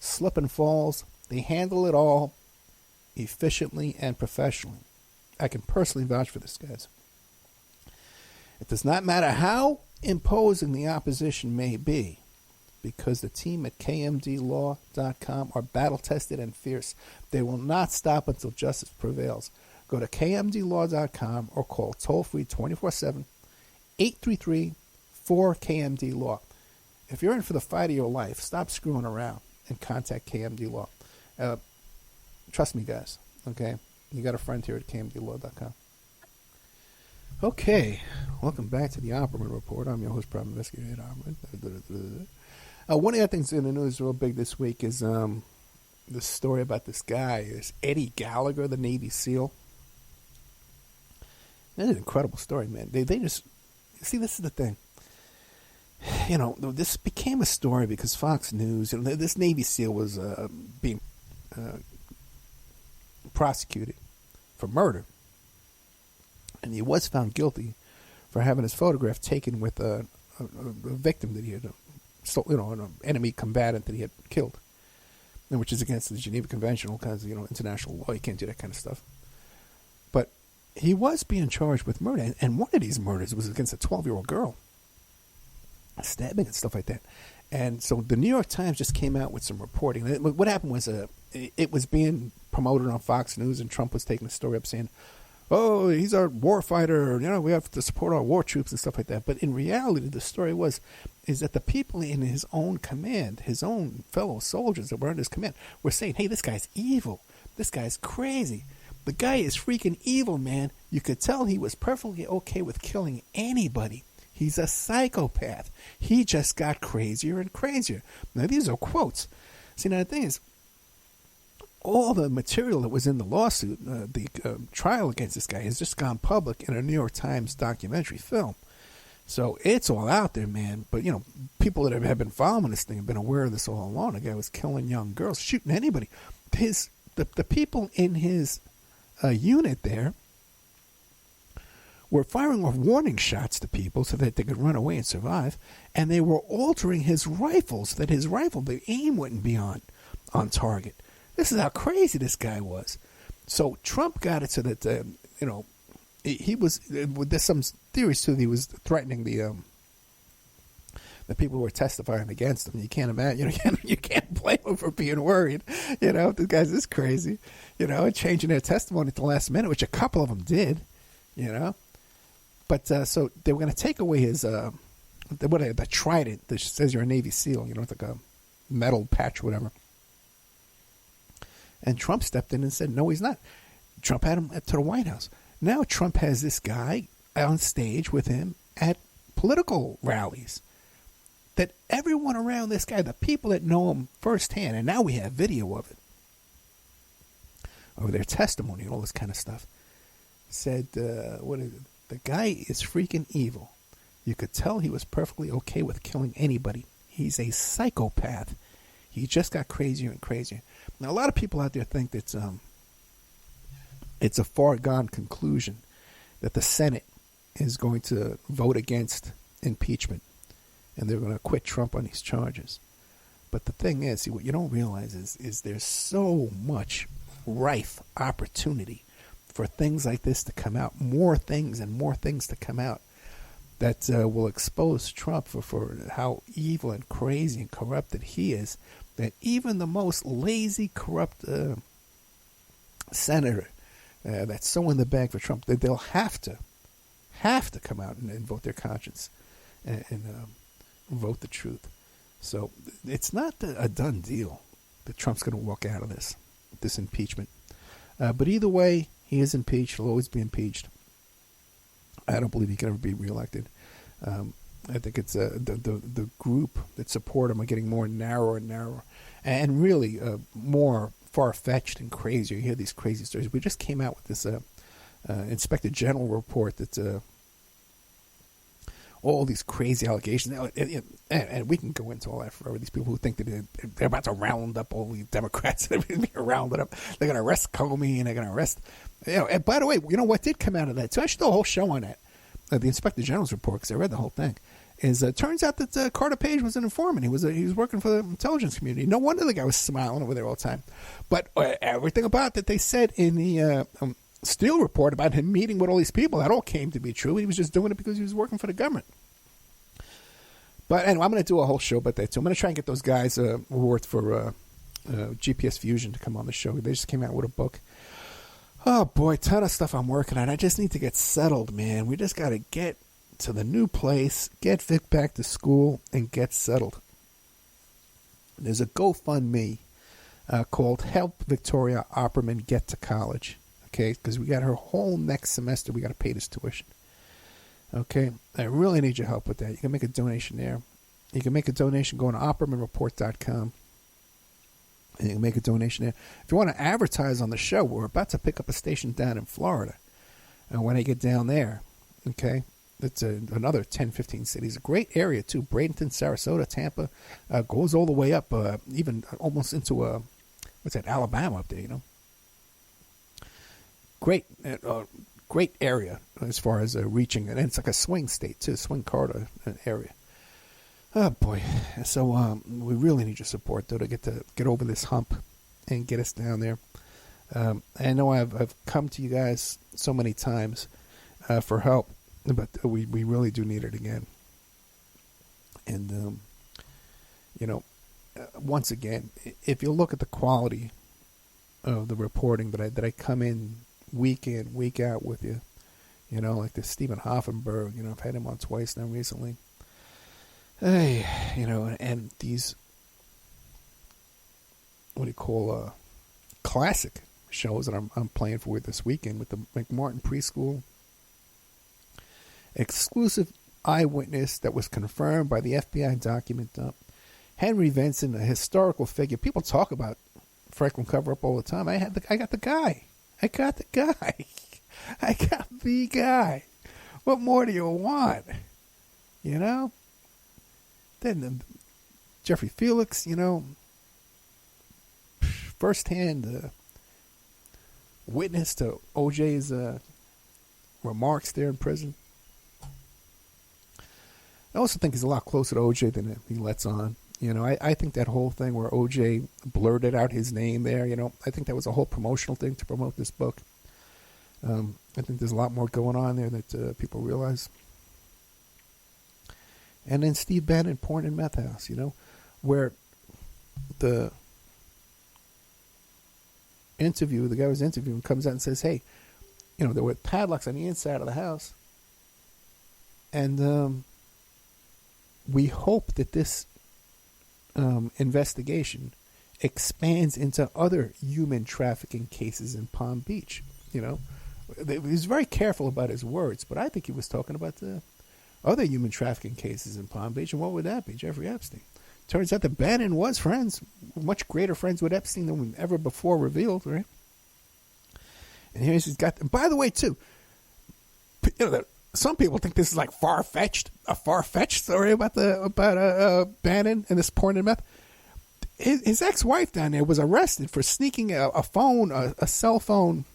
slip and falls. They handle it all efficiently and professionally. I can personally vouch for this, guys. It does not matter how imposing the opposition may be, because the team at kmdlaw.com are battle-tested and fierce. They will not stop until justice prevails. Go to kmdlaw.com or call toll-free 24/7, 833-4KMD-LAW. If you're in for the fight of your life, stop screwing around and contact KMD Law. Trust me, guys, okay? You got a friend here at kmdlaw.com. Okay, welcome back to the Opperman Report. I'm your host, Private Investigator Opperman. One of the other things in the news real big this week is this story about this guy, this Eddie Gallagher, the Navy SEAL. That's an incredible story, man. They just, see, this is the thing. You know, this became a story because Fox News, you know, this Navy SEAL was being prosecuted for murder. And he was found guilty for having his photograph taken with a victim that he had, an enemy combatant that he had killed, which is against the Geneva Convention, all kinds of, international law. You can't do that kind of stuff. But he was being charged with murder, and one of these murders was against a 12-year-old girl, stabbing and stuff like that. And so the New York Times just came out with some reporting. What happened was it was being promoted on Fox News, and Trump was taking the story up saying, oh, he's our war fighter, we have to support our war troops and stuff like that. But in reality, the story is that the people in his own command, his own fellow soldiers that were under his command, were saying, hey, this guy's evil. This guy's crazy. The guy is freaking evil, man. You could tell he was perfectly okay with killing anybody. He's a psychopath. He just got crazier and crazier. Now, these are quotes. See, now the thing is, all the material that was in the lawsuit, the trial against this guy, has just gone public in a New York Times documentary film. So it's all out there, man. But, people that have been following this thing have been aware of this all along. The guy was killing young girls, shooting anybody. The people in his unit there were firing off warning shots to people so that they could run away and survive. And they were altering his rifles, that his rifle, the aim wouldn't be on target. This is how crazy this guy was. So Trump got it so that, he was, there's some theories too that he was threatening the people who were testifying against him. You can't imagine, you can't blame him for being worried. This guy's this crazy, and changing their testimony at the last minute, which a couple of them did, But so they were going to take away his, the trident that says you're a Navy SEAL, it's like a metal patch or whatever. And Trump stepped in and said, no, he's not. Trump had him to the White House. Now Trump has this guy on stage with him at political rallies. That everyone around this guy, the people that know him firsthand, and now we have video of it, of their testimony and all this kind of stuff, said, the guy is freaking evil. You could tell he was perfectly okay with killing anybody. He's a psychopath. He just got crazier and crazier. Now, a lot of people out there think that it's a far-gone conclusion that the Senate is going to vote against impeachment and they're going to acquit Trump on these charges. But the thing is, see, what you don't realize is there's so much rife opportunity for things like this to come out, more things and more things to come out that will expose Trump for how evil and crazy and corrupted he is, that even the most lazy, corrupt senator that's so in the bag for Trump, that they'll have to come out and vote their conscience and vote the truth. So it's not a done deal that Trump's going to walk out of this impeachment. But either way, he is impeached. He'll always be impeached. I don't believe he can ever be reelected. I think it's the group that support him are getting more narrower and narrower, and really more far-fetched and crazier. You hear these crazy stories. We just came out with this Inspector General report that all these crazy allegations, and we can go into all that forever. These people who think that they're about to round up all the Democrats, they're going to round it up. They're going to arrest Comey, and they're going to arrest. And by the way, what did come out of that? So I should do a whole show on that. The Inspector General's report, because I read the whole thing. is it turns out that Carter Page was an informant. He was working for the intelligence community. No wonder the guy was smiling over there all the time. But everything about that they said in the Steele report about him meeting with all these people, that all came to be true. He was just doing it because he was working for the government. But anyway, I'm going to do a whole show about that too. I'm going to try and get those guys who worked for GPS Fusion to come on the show. They just came out with a book. Oh boy, ton of stuff I'm working on. I just need to get settled, man. We just got to get to the new place, get Vic back to school, and get settled. There's a GoFundMe called Help Victoria Opperman Get to College. Okay, because we got her whole next semester. We got to pay this tuition. Okay, I really need your help with that. You can make a donation there. You can make a donation going to OppermanReport.com. And you can make a donation there. If you want to advertise on the show, we're about to pick up a station down in Florida. And when I get down there, okay, it's another 10, 15 cities. A great area, too. Bradenton, Sarasota, Tampa. Goes all the way up, even almost into, Alabama up there, you know. Great area as far as reaching. And it's like a swing state, too. Swing corridor area. Oh boy! So we really need your support though to get over this hump and get us down there. I know I've come to you guys so many times for help, but we really do need it again. And once again, if you look at the quality of the reporting that I come in, week out with you, like this Stephen Hoffenberg. I've had him on twice now recently. Hey, and these, what do you call, classic shows that I'm playing for this weekend with the McMartin Preschool. Exclusive eyewitness that was confirmed by the FBI document dump. Henry Vinson, a historical figure. People talk about Franklin cover-up all the time. I got the guy. I got the guy. What more do you want? Then Jeffrey Felix, firsthand witness to OJ's remarks there in prison. I also think he's a lot closer to OJ than he lets on. I think that whole thing where OJ blurted out his name there, I think that was a whole promotional thing to promote this book. I think there's a lot more going on there that people realize. And then Steve Bannon, Porn and Meth House, where the guy was interviewing comes out and says, hey, there were padlocks on the inside of the house. And we hope that this investigation expands into other human trafficking cases in Palm Beach. He was very careful about his words, but I think he was talking about the other human trafficking cases in Palm Beach. And what would that be? Jeffrey Epstein. Turns out that Bannon was much greater friends with Epstein than ever before revealed, right? And here's he's got. And by the way, too, some people think this is like a far-fetched story about Bannon and this porn and meth. His ex-wife down there was arrested for sneaking a cell phone,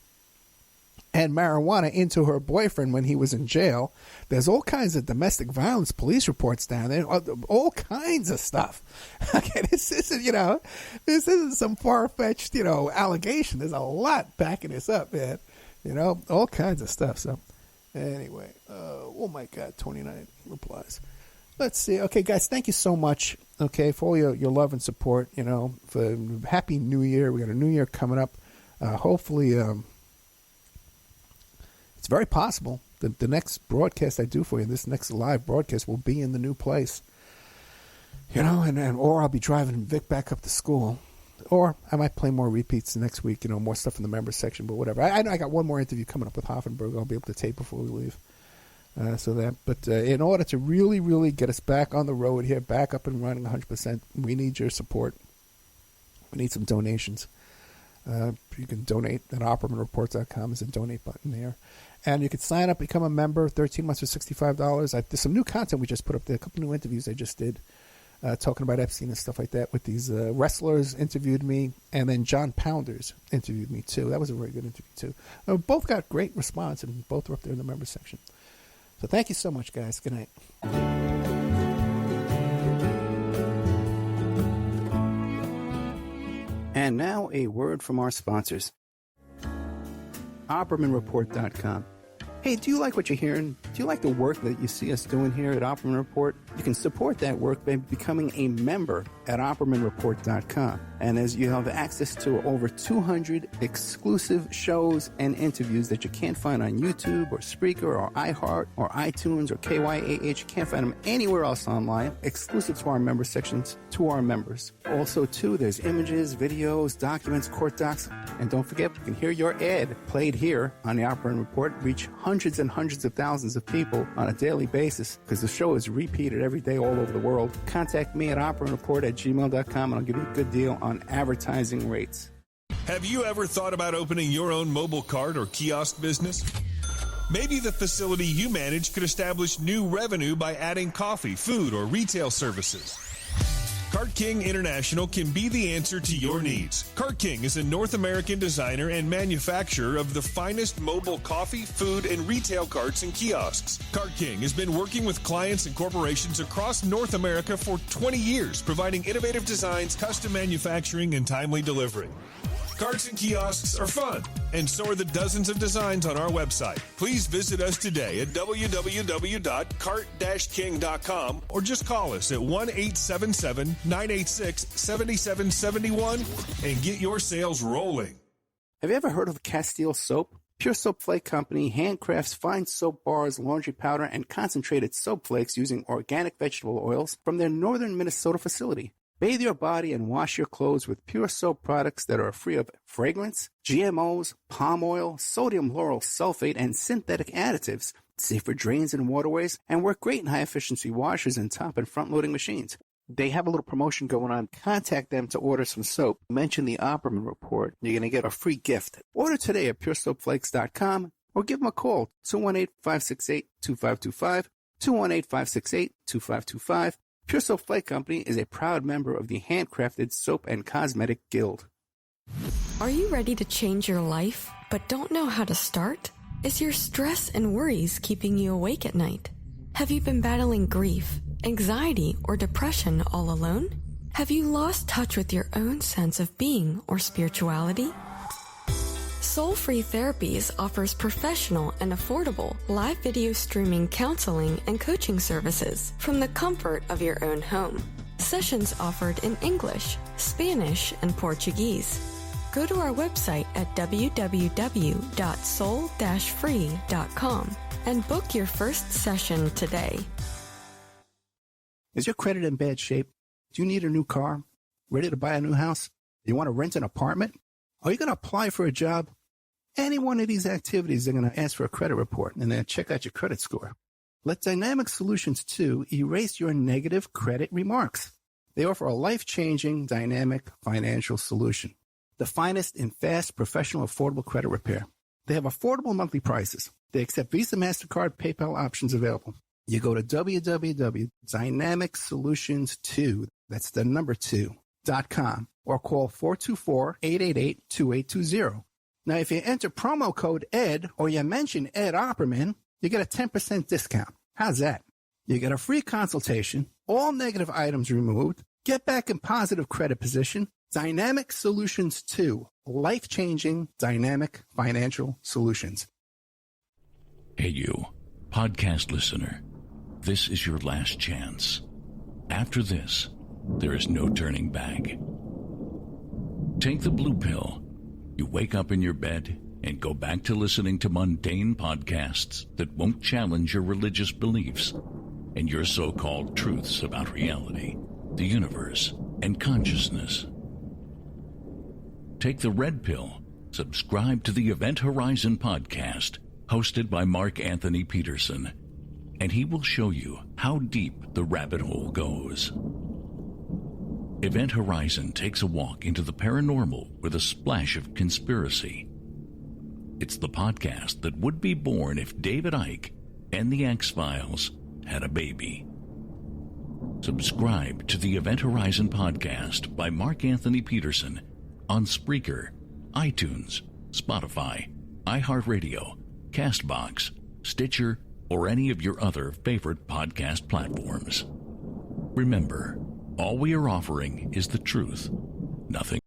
and marijuana into her boyfriend when he was in jail. There's all kinds of domestic violence police reports down there, all kinds of stuff. Okay, this isn't some far-fetched, allegation. There's a lot backing this up, man. All kinds of stuff. So, anyway, oh my God, 29 replies. Let's see. Okay, guys, thank you so much. Okay, for all your love and support. For Happy New Year. We got a new year coming up. Hopefully, it's very possible that the next broadcast I do for you, this next live broadcast, will be in the new place. Or I'll be driving Vic back up to school. Or I might play more repeats next week, more stuff in the members section, but whatever. I know I got one more interview coming up with Hoffenberg I'll be able to tape before we leave. But in order to really, really get us back on the road here, back up and running 100%, we need your support. We need some donations. You can donate at OppermanReports.com. There's a donate button there. And you can sign up, become a member, 13 months for $65. There's some new content we just put up there, a couple new interviews I just did, talking about Epstein and stuff like that with these wrestlers interviewed me, and then John Pounders interviewed me too. That was a very good interview too. Both got great response, and both are up there in the members section. So thank you so much, guys. Good night. And now a word from our sponsors. OppermanReport.com. Hey, do you like what you're hearing? Do you like the work that you see us doing here at Opperman Report? You can support that work by becoming a member at OppermanReport.com. And as you have access to over 200 exclusive shows and interviews that you can't find on YouTube or Spreaker or iHeart or iTunes or KYAH. You can't find them anywhere else online, exclusive to our member sections, to our members. Also, too, there's images, videos, documents, court docs. And don't forget, you can hear your ad played here on the Opperman Report, reach hundreds and hundreds of thousands of people on a daily basis because the show is repeated every day all over the world. Contact me at oppermanreport@gmail.com and I'll give you a good deal on advertising rates. Have you ever thought about opening your own mobile cart or kiosk business? Maybe the facility you manage could establish new revenue by adding coffee, food, or retail services. Cart King International can be the answer to your needs. Cart King is a North American designer and manufacturer of the finest mobile coffee, food, and retail carts and kiosks. Cart King has been working with clients and corporations across North America for 20 years, providing innovative designs, custom manufacturing, and timely delivery. Carts and kiosks are fun, and so are the dozens of designs on our website. Please visit us today at www.cart-king.com or just call us at 1-877-986-7771 and get your sales rolling. Have you ever heard of Castile Soap? Pure Soap Flake Company handcrafts fine soap bars, laundry powder, and concentrated soap flakes using organic vegetable oils from their northern Minnesota facility. Bathe your body and wash your clothes with pure soap products that are free of fragrance, GMOs, palm oil, sodium lauryl sulfate, and synthetic additives. Safe for drains and waterways, and work great in high-efficiency washers and top and front-loading machines. They have a little promotion going on. Contact them to order some soap. Mention the Opperman Report. You're going to get a free gift. Order today at puresoapflakes.com or give them a call, 218-568-2525, 218-568-2525. Pure Soap Flake Company is a proud member of the Handcrafted Soap and Cosmetic Guild. Are you ready to change your life, but don't know how to start? Is your stress and worries keeping you awake at night? Have you been battling grief, anxiety, or depression all alone? Have you lost touch with your own sense of being or spirituality? Soul Free Therapies offers professional and affordable live video streaming counseling and coaching services from the comfort of your own home. Sessions offered in English, Spanish, and Portuguese. Go to our website at www.soul-free.com and book your first session today. Is your credit in bad shape? Do you need a new car? Ready to buy a new house? You want to rent an apartment? Are you going to apply for a job? Any one of these activities, they're going to ask for a credit report and then check out your credit score. Let Dynamic Solutions 2 erase your negative credit remarks. They offer a life-changing, dynamic financial solution. The finest in fast, professional, affordable credit repair. They have affordable monthly prices. They accept Visa, MasterCard, PayPal options available. You go to www.dynamicsolutions2, that's the number 2.com, or call 424-888-2820. Now, if you enter promo code ED or you mention Ed Opperman, you get a 10% discount. How's that? You get a free consultation, all negative items removed, get back in positive credit position. Dynamic Solutions 2, life-changing dynamic financial solutions. Hey you, podcast listener, this is your last chance. After this, there is no turning back. Take the blue pill. You wake up in your bed and go back to listening to mundane podcasts that won't challenge your religious beliefs and your so-called truths about reality, the universe, and consciousness. Take the red pill. Subscribe to the Event Horizon podcast, hosted by Mark Anthony Peterson, and he will show you how deep the rabbit hole goes. Event Horizon takes a walk into the paranormal with a splash of conspiracy. It's the podcast that would be born if David Icke and the X-Files had a baby. Subscribe to the Event Horizon podcast by Mark Anthony Peterson on Spreaker, iTunes, Spotify, iHeartRadio, CastBox, Stitcher, or any of your other favorite podcast platforms. Remember, all we are offering is the truth, nothing